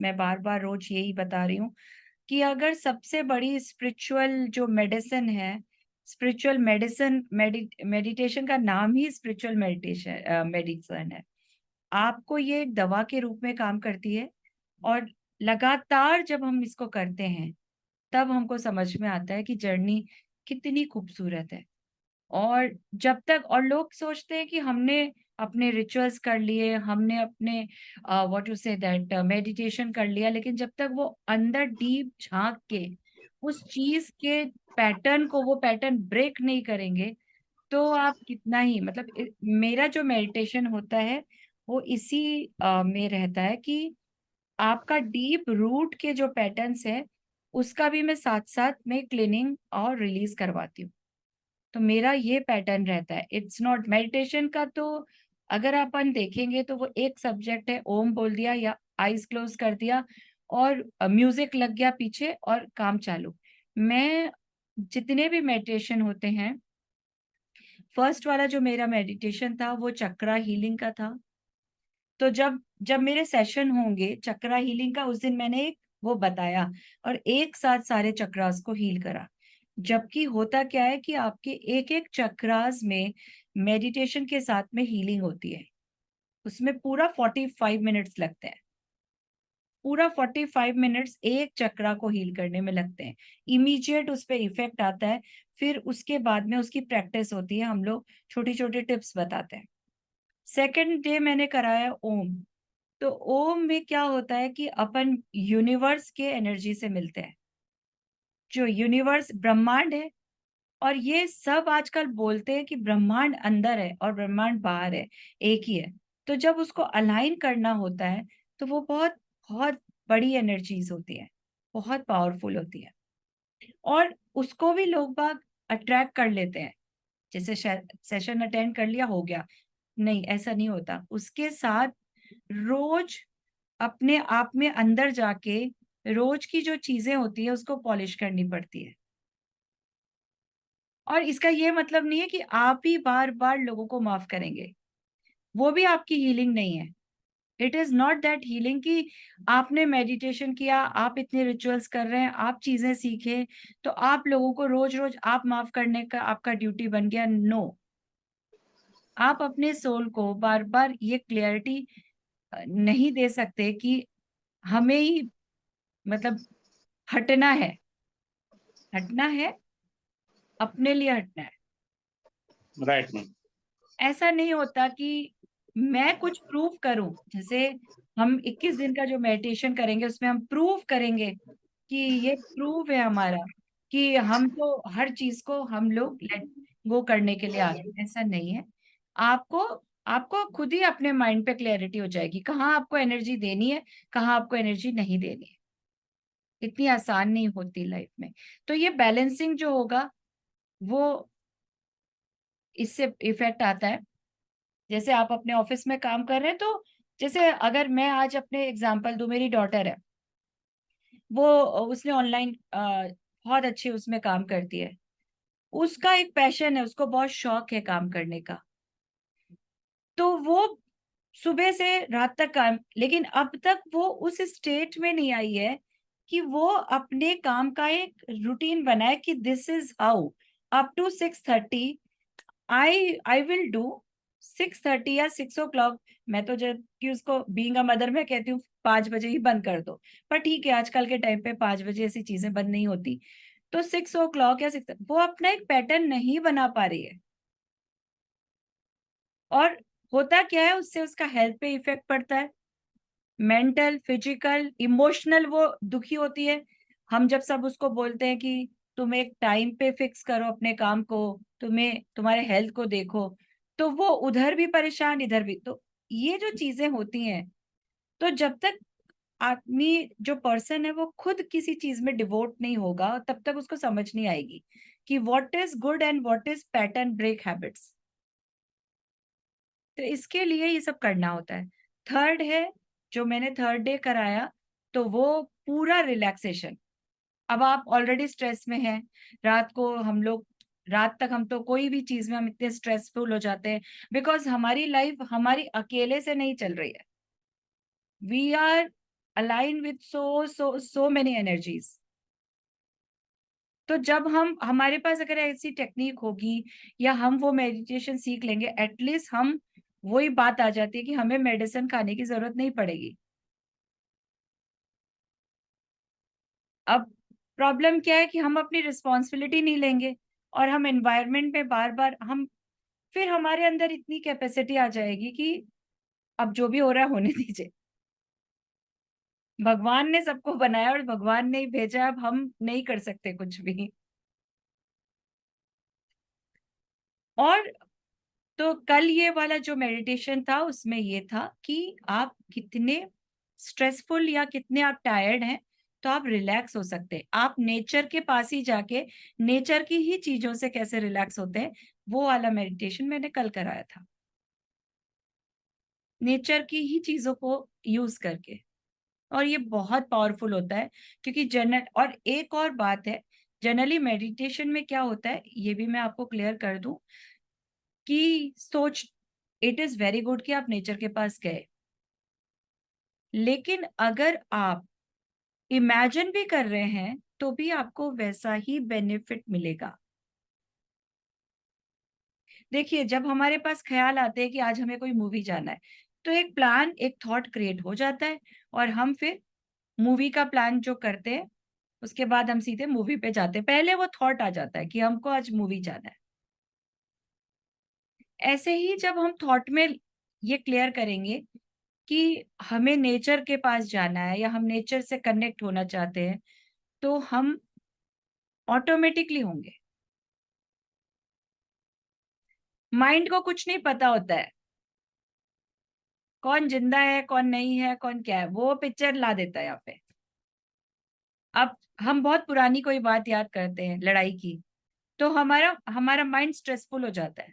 मैं बार बार रोज यही बता रही हूँ कि अगर सबसे बड़ी स्पिरिचुअल जो मेडिसिन है, स्पिरिचुअल मेडिसिन, मेडिटेशन का नाम ही स्पिरिचुअल मेडिसिन है। आपको ये एक दवा के रूप में काम करती है, और लगातार जब हम इसको करते हैं तब हमको समझ में आता है कि जर्नी कितनी खूबसूरत है। और जब तक, और लोग सोचते हैं कि हमने अपने रिचुअल्स कर लिए, हमने अपने what you say that meditation कर लिया, लेकिन जब तक वो अंदर डीप झांक के उस चीज के पैटर्न को, वो पैटर्न ब्रेक नहीं करेंगे, तो आप कितना ही, मतलब मेरा जो मेडिटेशन होता है वो इसी में रहता है कि आपका डीप रूट के जो पैटर्न्स है उसका भी मैं साथ साथ में क्लीनिंग और रिलीज करवाती हूँ। तो मेरा ये पैटर्न रहता है। इट्स नॉट मेडिटेशन का, तो अगर अपन देखेंगे तो वो एक सब्जेक्ट है, ओम बोल दिया या आईज क्लोज कर दिया और म्यूजिक लग गया पीछे और काम चालू। मैं जितने भी मेडिटेशन होते हैं, फर्स्ट वाला जो मेरा मेडिटेशन था वो चक्रा हीलिंग का था। तो जब जब मेरे सेशन होंगे चक्रा हीलिंग का, उस दिन मैंने एक वो बताया और एक साथ सारे चक्रास को हील करा। जबकि होता क्या है कि आपके एक एक चक्रास में मेडिटेशन के साथ में हीलिंग होती है। उसमें पूरा 45 मिनट्स लगते हैं। पूरा 45 मिनट्स एक चक्रा को हील करने में लगते हैं। इमीडिएट उस पर इफेक्ट आता है। फिर उसके बाद में उसकी प्रैक्टिस होती है, हम लोग छोटी छोटी टिप्स बताते हैं। सेकेंड डे मैंने कराया ओम। तो ओम में क्या होता है कि अपन यूनिवर्स के एनर्जी से मिलते हैं। जो यूनिवर्स ब्रह्मांड है, और ये सब आजकल बोलते हैं कि ब्रह्मांड अंदर है और ब्रह्मांड बाहर है, एक ही है। तो जब उसको अलाइन करना होता है तो वो बहुत बहुत बड़ी एनर्जीज होती है, बहुत पावरफुल होती है, और उसको भी लोग बाग अट्रैक्ट कर लेते हैं। जैसे सेशन अटेंड कर लिया हो गया, नहीं, ऐसा नहीं होता। उसके साथ रोज अपने आप में अंदर जाके रोज की जो चीजें होती है उसको पॉलिश करनी पड़ती है। और इसका ये मतलब नहीं है कि आप ही बार बार लोगों को माफ करेंगे, वो भी आपकी हीलिंग नहीं है। It is not that healing कि आपने मेडिटेशन किया, आप इतने रिचुअल्स कर रहे हैं, आप चीजें सीखे, तो आप लोगों को रोज रोज आप माफ करने का आपका ड्यूटी बन गया। नो, आप अपने सोल को बार बार ये क्लियरिटी नहीं दे सकते कि हमें ही, मतलब हटना है, हटना है, अपने लिए हटना है। Right ma'am. ऐसा नहीं होता कि मैं कुछ प्रूव करूं। जैसे हम 21 दिन का जो मेडिटेशन करेंगे उसमें हम प्रूव करेंगे कि ये प्रूव है हमारा कि हम तो हर चीज को हम लोग लेट गो करने के लिए आ गए। ऐसा नहीं है। आपको आपको खुद ही अपने माइंड पे क्लैरिटी हो जाएगी कहाँ आपको एनर्जी देनी है, कहाँ आपको एनर्जी नहीं देनी है। इतनी आसान नहीं होती लाइफ में। तो ये बैलेंसिंग जो होगा वो, इससे इफेक्ट आता है। जैसे आप अपने ऑफिस में काम कर रहे हैं, तो जैसे अगर मैं आज अपने एग्जांपल दूं, मेरी डॉटर है, वो उसने ऑनलाइन बहुत अच्छी उसमें काम करती है। उसका एक पैशन है, उसको बहुत शौक है काम करने का। तो वो सुबह से रात तक काम, लेकिन अब तक वो उस स्टेट में नहीं आई है कि वो अपने काम का एक रूटीन बनाए कि this is how up to 6:30 I will do. 6:30 या 6 o'clock, मैं तो जब कि उसको बीइंग अ मदर मैं कहती हूँ 5 बजे ही बंद कर दो, पर ठीक है आजकल के टाइम पे 5 बजे ऐसी चीजें बंद नहीं होती। तो 6 o'clock या 6, वो अपना एक पैटर्न नहीं बना पा रही है। और होता क्या है, उससे उसका हेल्थ पे इफेक्ट पड़ता है, मेंटल, फिजिकल, इमोशनल, वो दुखी होती है। हम जब सब उसको बोलते हैं कि तुम एक टाइम पे फिक्स करो अपने काम को, तुम्हें तुम्हारे हेल्थ को देखो, तो वो उधर भी परेशान इधर भी। तो ये जो चीजें होती हैं, तो जब तक आदमी, जो पर्सन है, वो खुद किसी चीज में डिवोट नहीं होगा तब तक उसको समझ नहीं आएगी कि what is good and what is pattern break habits. तो इसके लिए ये सब करना होता है। थर्ड है, जो मैंने थर्ड डे कराया, तो वो पूरा रिलैक्सेशन। अब आप ऑलरेडी स्ट्रेस में हैं, रात को हम लोग, रात तक हम तो कोई भी चीज में हम इतने स्ट्रेसफुल हो जाते हैं, बिकॉज हमारी लाइफ हमारी अकेले से नहीं चल रही है। We are align with so many energies. तो जब हमारे पास अगर ऐसी टेक्निक होगी या हम वो मेडिटेशन सीख लेंगे, एटलीस्ट हम वही बात आ जाती है कि हमें मेडिसिन खाने की जरूरत नहीं पड़ेगी. अब प्रॉब्लम क्या है कि हम अपनी रिस्पॉन्सिबिलिटी नहीं लेंगे और हम एनवायरनमेंट में बार बार फिर हमारे अंदर इतनी कैपेसिटी आ जाएगी कि अब जो भी हो रहा है होने दीजिए. भगवान ने सबको बनाया और भगवान ने ही भेजा, अब हम नहीं कर सकते कुछ भी. और तो कल ये वाला जो मेडिटेशन था उसमें ये था कि आप कितने स्ट्रेसफुल या कितने आप टायर्ड हैं तो आप रिलैक्स हो सकते हैं. आप नेचर के पास ही जाके नेचर की ही चीजों से कैसे रिलैक्स होते हैं, वो वाला मेडिटेशन मैंने कल कराया था. नेचर की ही चीजों को यूज करके. और ये बहुत पावरफुल होता है क्योंकि और एक और बात है, जनरली मेडिटेशन में क्या होता है ये भी मैं आपको क्लियर कर दूं कि इट इज वेरी गुड कि आप नेचर के पास गए, लेकिन अगर आप इमेजिन भी कर रहे हैं तो भी आपको वैसा ही बेनिफिट मिलेगा. देखिए, जब हमारे पास ख्याल आते हैं कि आज हमें कोई मूवी जाना है, तो एक प्लान, एक थॉट क्रिएट हो जाता है और हम फिर मूवी का प्लान जो करते हैं उसके बाद हम सीधे मूवी पे जाते हैं. पहले वो थॉट आ जाता है कि हमको आज मूवी जाना है. ऐसे ही जब हम थॉट में ये क्लियर करेंगे कि हमें नेचर के पास जाना है या हम नेचर से कनेक्ट होना चाहते हैं, तो हम ऑटोमेटिकली होंगे. माइंड को कुछ नहीं पता होता है कौन जिंदा है कौन नहीं है कौन क्या है, वो पिक्चर ला देता है यहाँ पे. अब हम बहुत पुरानी कोई बात याद करते हैं लड़ाई की, तो हमारा हमारा माइंड स्ट्रेसफुल हो जाता है.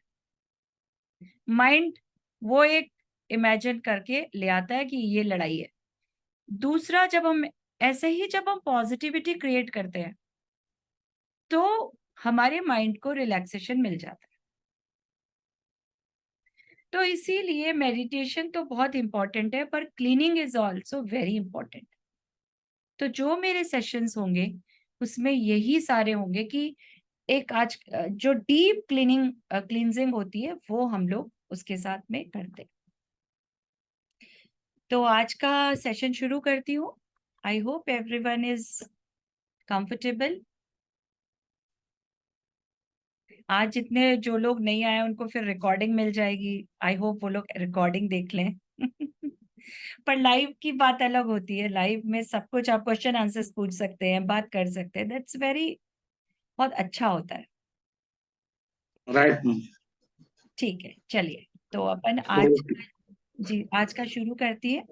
माइंड वो एक इमेजिन करके ले आता है कि ये लड़ाई है. दूसरा, जब हम ऐसे ही जब हम पॉजिटिविटी क्रिएट करते हैं तो हमारे माइंड को रिलैक्सेशन मिल जाता है. तो इसीलिए मेडिटेशन तो बहुत इंपॉर्टेंट है, पर cleaning is also very important. तो जो मेरे सेशंस होंगे उसमें यही सारे होंगे कि एक आज जो डीप क्लींजिंग होती है वो हम लोग उसके साथ में करते हैं. तो आज का सेशन शुरू करती हूँ. I hope everyone is comfortable. आज जितने जो लोग नहीं आए उनको फिर रिकॉर्डिंग मिल जाएगी. आई होप वो लोग रिकॉर्डिंग देख लें. पर लाइव की बात अलग होती है. लाइव में सब कुछ आप क्वेश्चन आंसर्स पूछ सकते हैं, बात कर सकते हैं. दैट्स वेरी बहुत अच्छा होता है. राइट. ठीक है, चलिए तो अपन आज आज का शुरू करती है.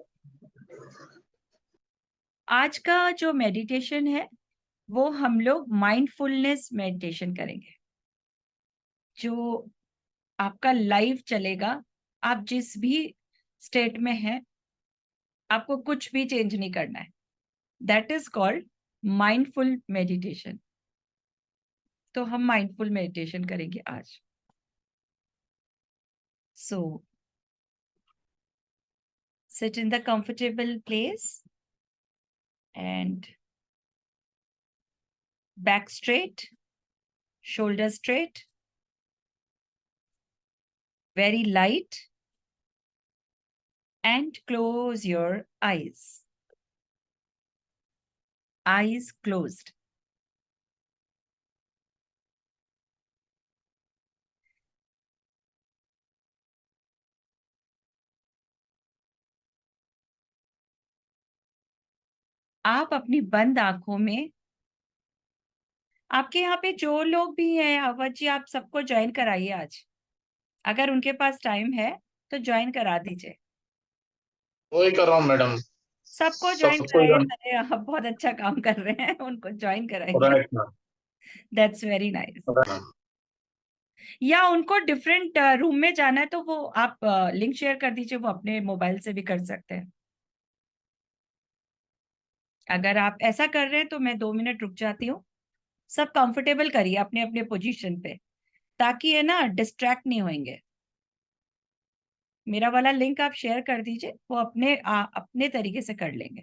आज का जो मेडिटेशन है वो हम लोग माइंडफुलनेस मेडिटेशन करेंगे, जो आपका लाइव चलेगा. आप जिस भी स्टेट में हैं आपको कुछ भी चेंज नहीं करना है. That is called mindful meditation. तो हम माइंडफुल मेडिटेशन करेंगे आज. सो sit in the comfortable place and back straight, shoulder straight, very light, and close your eyes. Eyes closed. आप अपनी बंद आंखों में, आपके यहाँ पे जो लोग भी हैं अवध जी, आप सबको ज्वाइन कराइए आज. अगर उनके पास टाइम है तो ज्वाइन करा दीजिए. वही कर रहा हूँ मैडम. सबको ज्वाइन सबको कराइए. join. अरे आप बहुत अच्छा काम कर रहे हैं, उनको ज्वाइन कराइए. Right ma'am. That's very nice. Right ma'am. या उनको डिफरेंट रूम में जाना है तो वो आप लिंक शेयर कर दीजिए, वो अपने मोबाइल से भी कर सकते हैं. अगर आप ऐसा कर रहे हैं तो मैं 2 मिनट रुक जाती हूँ. सब कंफर्टेबल करिए अपने अपने पोजीशन पे, ताकि है ना डिस्ट्रैक्ट नहीं होंगे. मेरा वाला लिंक आप शेयर कर दीजिए, वो अपने तरीके से कर लेंगे.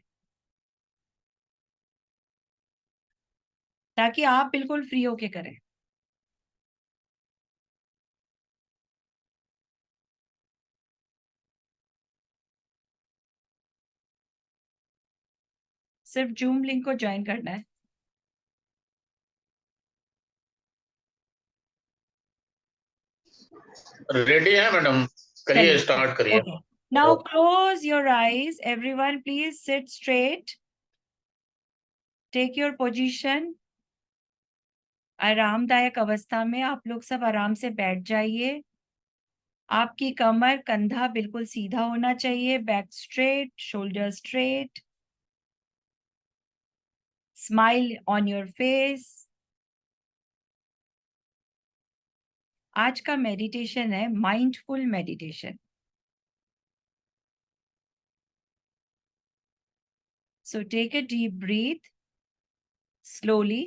ताकि आप बिल्कुल फ्री होके करें। सिर्फ जूम लिंक को ज्वाइन करना है। रेडी है मैडम, करिए, चलिए, स्टार्ट करिए। Okay. Now close your eyes, everyone please sit straight, take your position. आरामदायक अवस्था में आप लोग सब आराम से बैठ जाइए। आपकी कमर कंधा बिल्कुल सीधा होना चाहिए, back straight, shoulder straight, smile on your face. आज का मेडिटेशन है mindful meditation. So take a deep breath, slowly,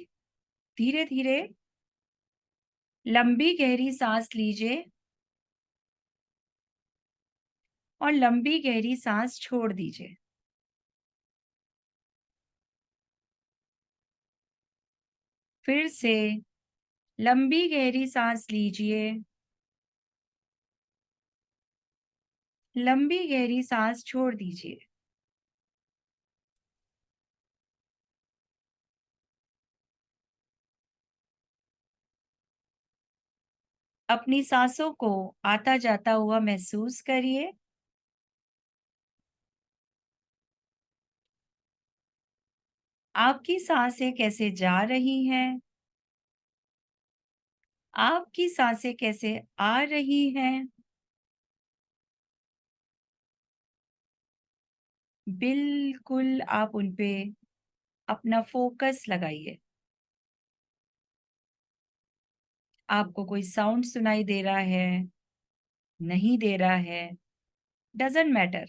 धीरे धीरे लंबी गहरी सांस लीजिए और लंबी गहरी सांस छोड़ दीजिए। फिर से लंबी गहरी सांस लीजिए, लंबी गहरी सांस छोड़ दीजिए। अपनी सांसों को आता जाता हुआ महसूस करिए। आपकी सांसें कैसे जा रही हैं, आपकी सांसें कैसे आ रही हैं। बिल्कुल आप उन पे अपना फोकस लगाइए। आपको कोई साउंड सुनाई दे रहा है, नहीं दे रहा है, डजंट मैटर।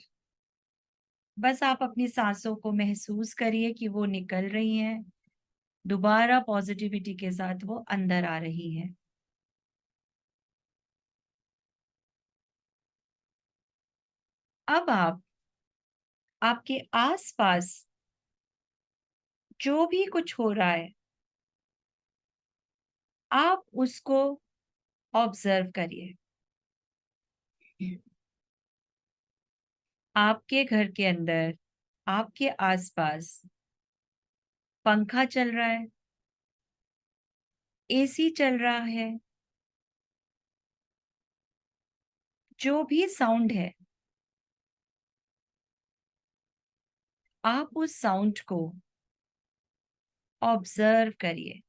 बस आप अपनी सांसों को महसूस करिए कि वो निकल रही हैं, दोबारा पॉजिटिविटी के साथ वो अंदर आ रही हैं। अब आप आपके आसपास जो भी कुछ हो रहा है, आप उसको ऑब्जर्व करिए। आपके घर के अंदर, आपके आसपास पंखा चल रहा है, एसी चल रहा है, जो भी साउंड है, आप उस साउंड को ऑब्जर्व करिए।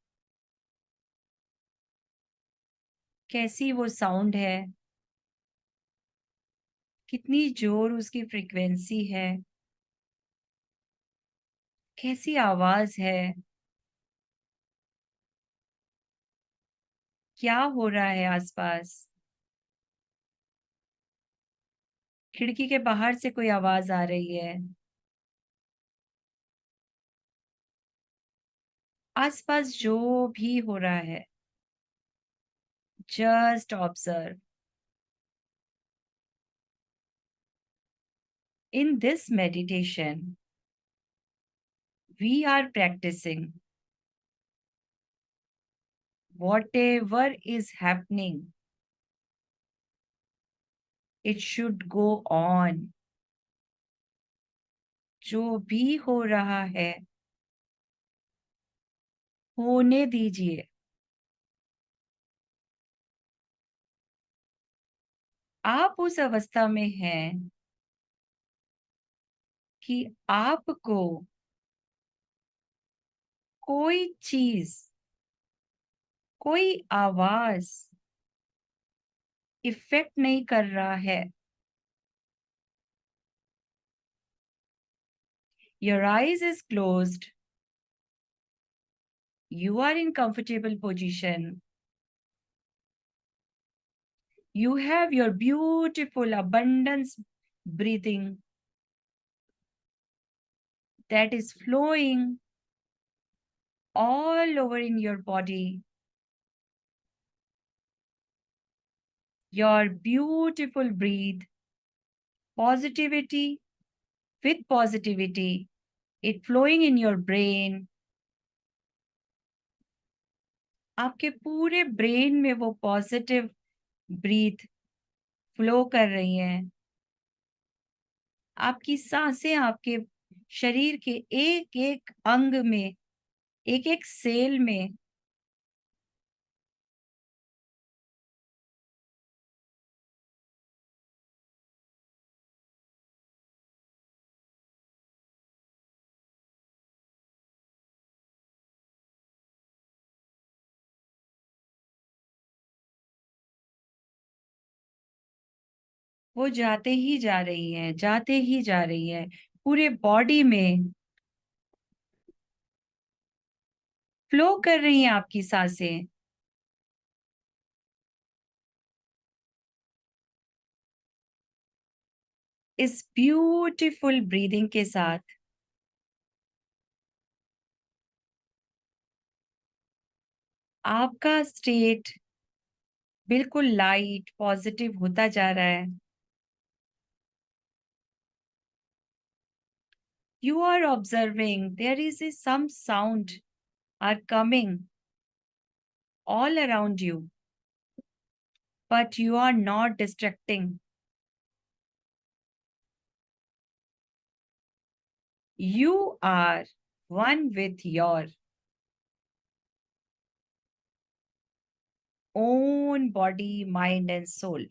कैसी वो साउंड है, कितनी जोर उसकी फ्रीक्वेंसी है, कैसी आवाज है, क्या हो रहा है आसपास। खिड़की के बाहर से कोई आवाज आ रही है, आसपास जो भी हो रहा है, just observe. In this meditation we are practicing whatever is happening, it should go on. जो भी हो रहा है होने दीजिए। आप उस अवस्था में हैं कि आपको कोई चीज, कोई आवाज इफेक्ट नहीं कर रहा है। Your eyes is closed. You are in comfortable position. You have your beautiful abundance breathing that is flowing all over in your body. Your beautiful breathe, positivity with positivity, it flowing in your brain, आपके पूरे brain में वो positive breathe flow कर रही हैं। आपकी सांसें आपके शरीर के एक एक अंग में, एक एक सेल में वो जाते ही जा रही है, जाते ही जा रही है। पूरे बॉडी में फ्लो कर रही हैं आपकी सांसें। इस ब्यूटीफुल ब्रीदिंग के साथ आपका स्टेट बिल्कुल लाइट पॉजिटिव होता जा रहा है। You are observing there is some sound are coming all around you, but you are not distracting. You are one with your own body, mind, and soul.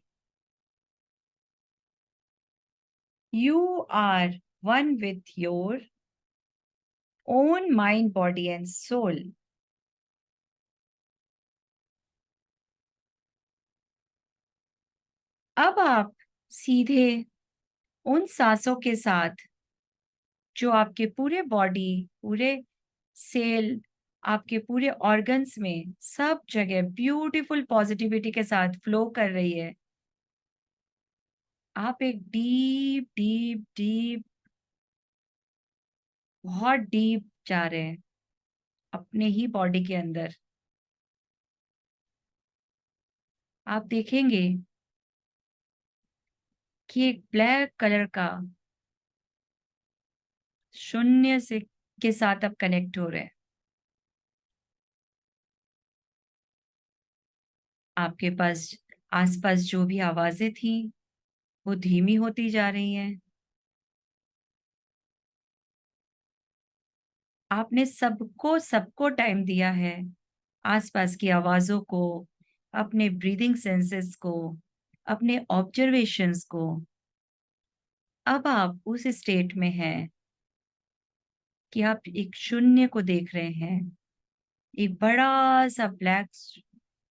You are one with your own mind, body, and soul. अब आप सीधे उन सांसों के साथ जो आपके पूरे बॉडी, पूरे सेल, आपके पूरे ऑर्गन्स में सब जगह ब्यूटीफुल पॉजिटिविटी के साथ फ्लो कर रही है। आप एक डीप डीप डीप, बहुत डीप जा रहे हैं अपने ही बॉडी के अंदर। आप देखेंगे कि एक ब्लैक कलर का शून्य से के साथ आप कनेक्ट हो रहे हैं। आपके पास आसपास जो भी आवाजें थी वो धीमी होती जा रही हैं। आपने सबको सबको टाइम दिया है आसपास की आवाजों को, अपने ब्रीदिंग सेंसेस को, अपने ऑब्जर्वेशंस को। अब आप उस स्टेट में हैं कि आप एक शून्य को देख रहे हैं। एक बड़ा सा ब्लैक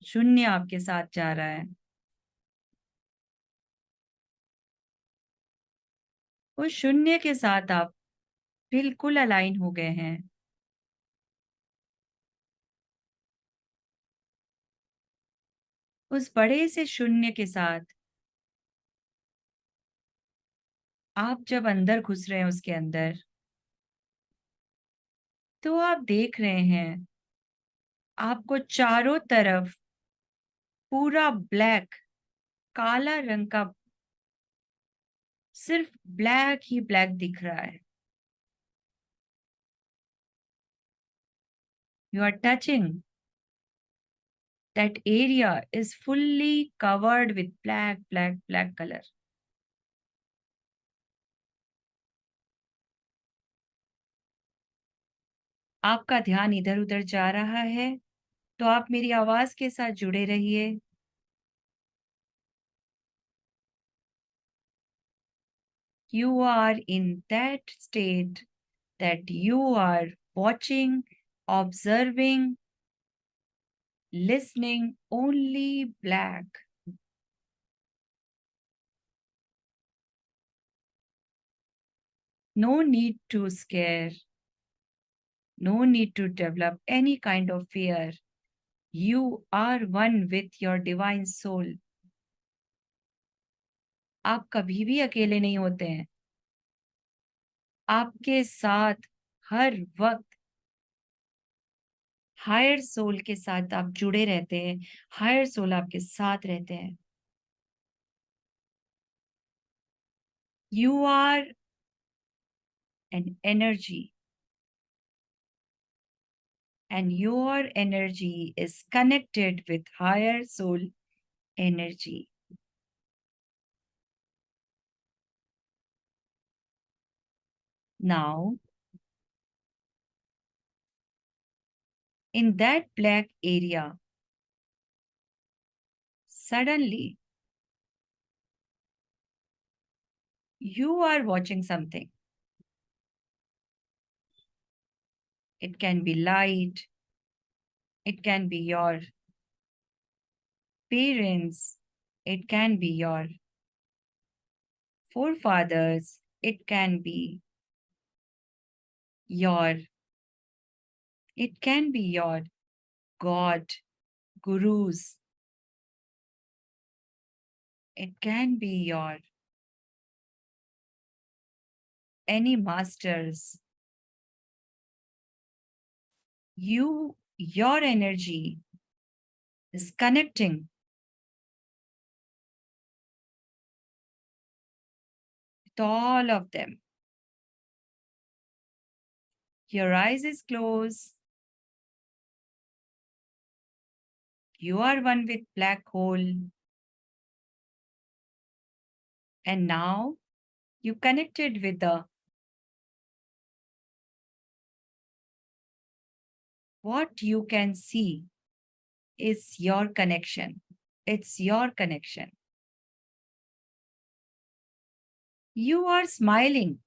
शून्य आपके साथ जा रहा है। उस शून्य के साथ आप बिल्कुल अलाइन हो गए हैं। उस बड़े से शून्य के साथ आप जब अंदर घुस रहे हैं उसके अंदर, तो आप देख रहे हैं आपको चारों तरफ पूरा ब्लैक, काला रंग का, सिर्फ ब्लैक ही ब्लैक दिख रहा है। You are touching that area is fully covered with black, black, black color. आपका ध्यान इधर उधर जा रहा है तो आप मेरी आवाज के साथ जुड़े रहिए। You are in that state that you are watching, observing, listening only black. No need to scare, no need to develop any kind of fear. You are one with your divine soul. आप कभी भी अकेले नहीं होते हैं। आपके साथ हर वक्त हायर सोल के साथ आप जुड़े रहते हैं। हायर सोल आपके साथ रहते हैं। You are an energy and your energy is connected with higher soul energy. Now, in that black area, suddenly you are watching something. It can be light, it can be your parents, it can be your forefathers, it can be your, it can be your God, gurus, it can be your any masters. Your energy is connecting with all of them. Your eyes is closed. You are one with black hole. And now you connected with the what you can see is your connection. It's your connection. You are smiling.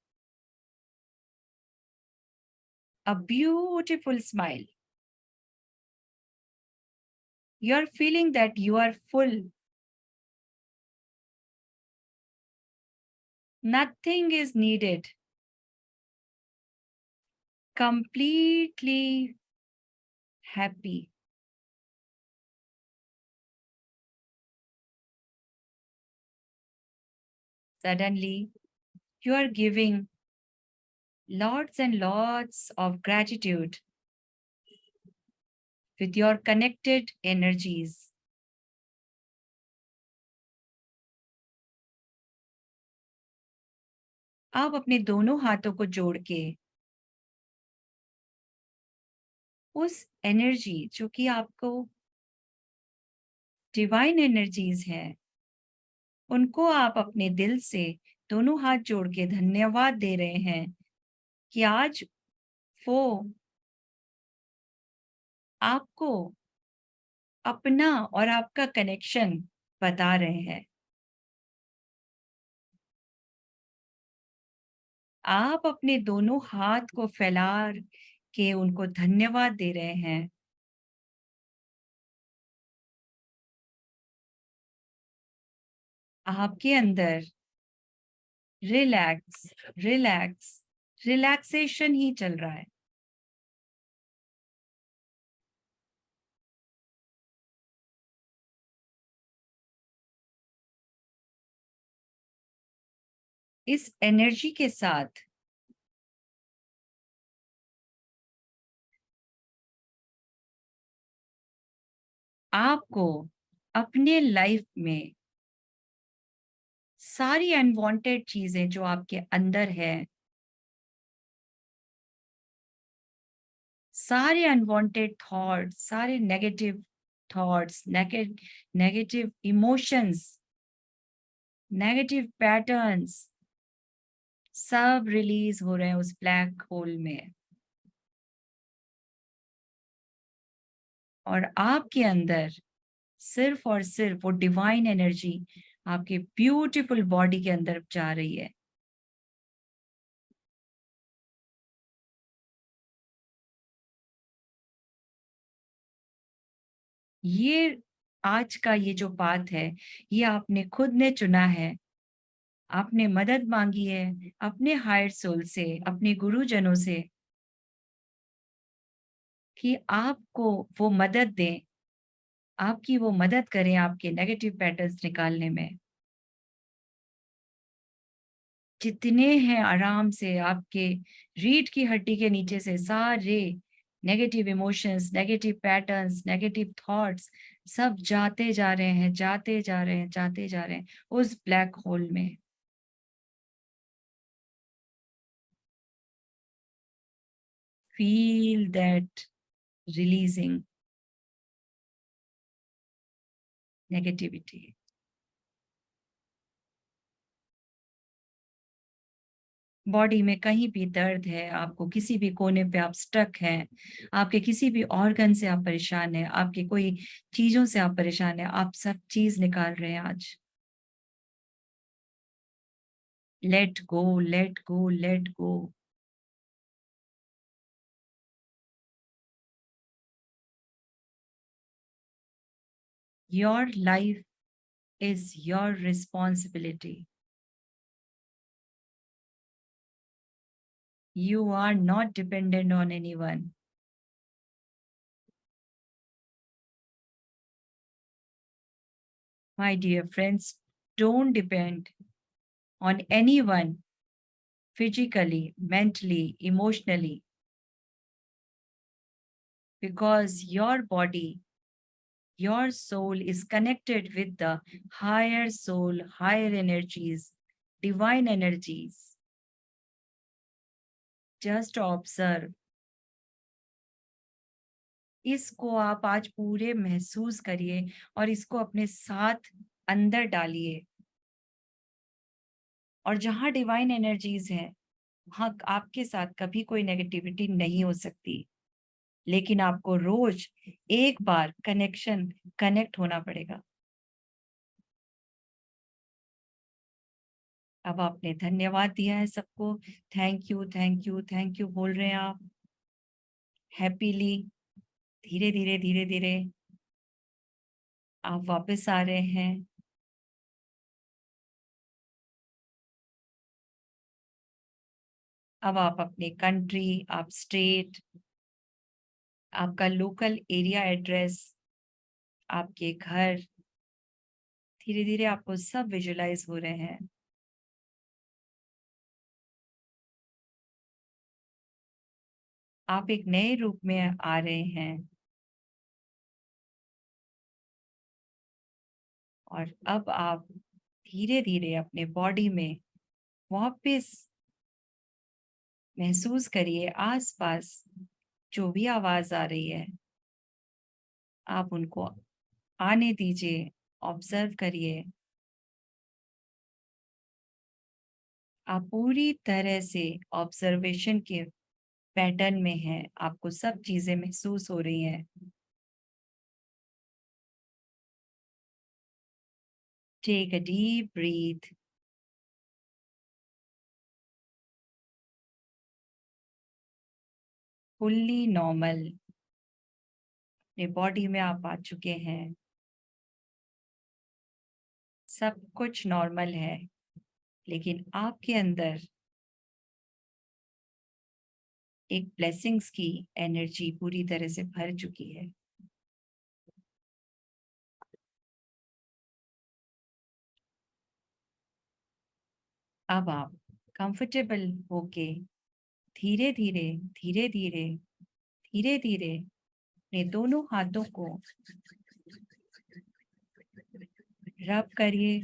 A beautiful smile. You're feeling that you are full. Nothing is needed. Completely happy. Suddenly, you are giving lots and lots of gratitude with your connected energies. आप अपने दोनों हाथों को जोड़ के उस energy जो कि आपको डिवाइन एनर्जीज है, उनको आप अपने दिल से दोनों हाथ जोड़ के धन्यवाद दे रहे हैं कि आज वो आपको अपना और आपका कनेक्शन बता रहे हैं। आप अपने दोनों हाथ को फैला के उनको धन्यवाद दे रहे हैं। आपके अंदर रिलैक्स रिलैक्स रिलैक्सेशन ही चल रहा है। इस एनर्जी के साथ आपको अपने लाइफ में सारी अनवांटेड चीजें जो आपके अंदर है, सारे अनवांटेड थॉट्स, सारे negative thoughts, negative emotions, negative patterns सब रिलीज हो रहे हैं उस ब्लैक होल में। और आपके अंदर सिर्फ और सिर्फ वो डिवाइन एनर्जी आपके ब्यूटीफुल बॉडी के अंदर जा रही है। ये आज का ये जो बात है, ये आपने खुद ने चुना है। आपने मदद मांगी है अपने हायर सोल से, अपने गुरुजनों से कि आपको वो मदद दें, आपकी वो मदद करें आपके नेगेटिव पैटर्न्स निकालने में। जितने हैं आराम से आपके रीढ़ की हड्डी के नीचे से सारे negative emotions, negative patterns, negative thoughts सब जाते जा रहे हैं, जाते जा रहे हैं, जाते जा रहे हैं उस ब्लैक होल में। Feel that releasing negativity. Body में कहीं भी दर्द है, आपको किसी भी कोने पे आप स्टक हैं, आपके किसी भी ऑर्गन से आप परेशान हैं, आपके कोई चीजों से आप परेशान हैं, आप सब चीज निकाल रहे हैं आज। Let go, let go, let go. Your life is your responsibility. You are not dependent on anyone. My dear friends, don't depend on anyone physically, mentally, emotionally, because your body, your soul is connected with the higher soul, higher energies, divine energies. Just observe. इसको आप आज पूरे महसूस करिए और इसको अपने साथ अंदर डालिए। और जहां डिवाइन एनर्जीज हैं, वहां आपके साथ कभी कोई नेगेटिविटी नहीं हो सकती, लेकिन आपको रोज एक बार कनेक्ट होना पड़ेगा। अब आपने धन्यवाद दिया है सबको, thank you, thank you, thank you बोल रहे हैं आप हैप्पीली। धीरे धीरे धीरे धीरे आप वापस आ रहे हैं। अब आप अपने कंट्री, आप स्टेट, आपका लोकल एरिया एड्रेस, आपके घर, धीरे धीरे आपको सब विजुलाइज हो रहे हैं। आप एक नए रूप में आ रहे हैं और अब आप धीरे धीरे अपने बॉडी में वापस महसूस करिए आसपास जो भी आवाज आ रही है, आप उनको आने दीजिए, ऑब्जर्व करिए। आप पूरी तरह से ऑब्जर्वेशन के पैटर्न में हैं, आपको सब चीजें महसूस हो रही हैं। Take a deep breath. Fully normal अपने बॉडी में आप आ चुके हैं, सब कुछ नॉर्मल है, लेकिन आपके अंदर एक ब्लेसिंग्स की एनर्जी पूरी तरह से भर चुकी है। अब आप कंफर्टेबल होके धीरे धीरे धीरे धीरे धीरे धीरे अपने दोनों हाथों को रब करिए।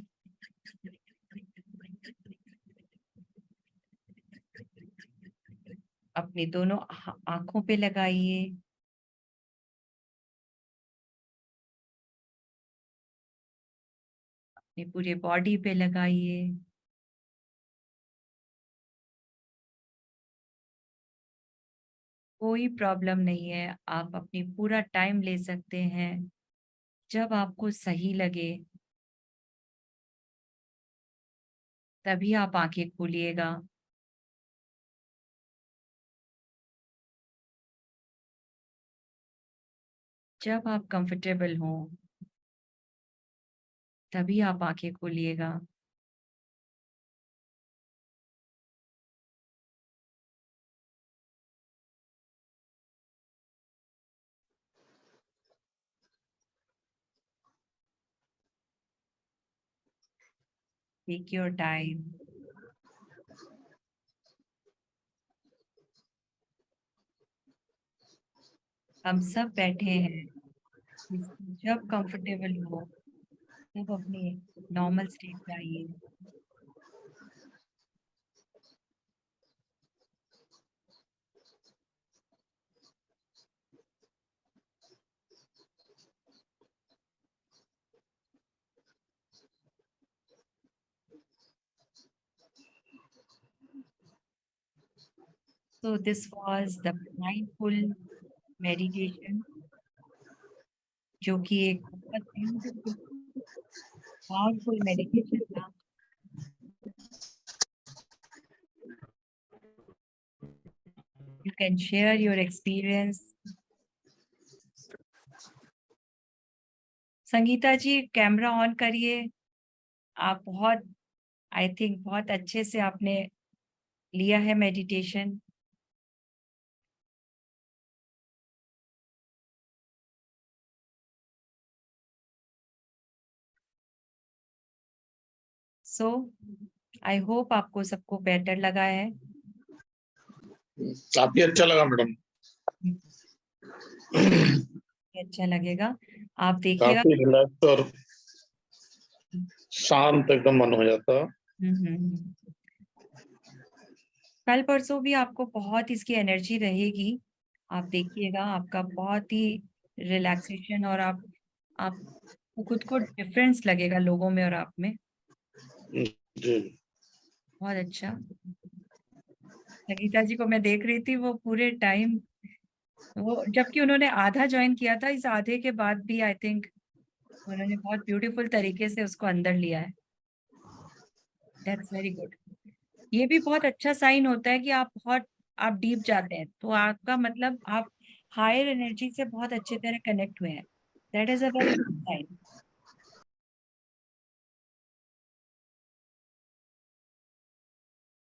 अपने दोनों आंखों पे लगाइए। अपने पूरे बॉडी पे लगाइए। कोई प्रॉब्लम नहीं है, आप अपनी पूरा टाइम ले सकते हैं। जब आपको सही लगे तभी आप आंखें खोलिएगा। जब आप कंफर्टेबल हो तभी आप आंखें खोलिएगा। Take your time. हम सब बैठे हैं, जब कंफर्टेबल हो तब अपने नॉर्मल स्टेट पे आइए। So this was the mindful meditation, जो कि एक बहुत ब्यूटीफुल पावरफुल मेडिटेशन था। You can share your experience. Sangeeta ji camera on करिए। आप बहुत आई थिंक बहुत अच्छे से आपने लिया है मेडिटेशन। सो आई होप आपको सबको बेटर लगा है। काफी अच्छा लगा मैडम। अच्छा लगेगा, आप देखिएगा। काफी रिलैक्स और शांत एकदम मन हो जाता। कल परसों भी आपको बहुत इसकी एनर्जी रहेगी। आप देखिएगा, आपका बहुत ही रिलैक्सेशन और आपको खुद को डिफरेंस लगेगा लोगों में और आप में। जी बहुत अच्छा। संगीता जी को मैं देख रही थी, वो पूरे टाइम वो जबकि उन्होंने आधा ज्वाइन किया था, इस आधे के बाद भी आई थिंक उन्होंने बहुत ब्यूटीफुल तरीके से उसको अंदर लिया है। That's very good. ये भी बहुत अच्छा साइन होता है कि आप डीप जाते हैं, तो आपका मतलब आप हायर एनर्जी से बहुत अच्छे तरह कनेक्ट हुए हैं। That is a very good sign.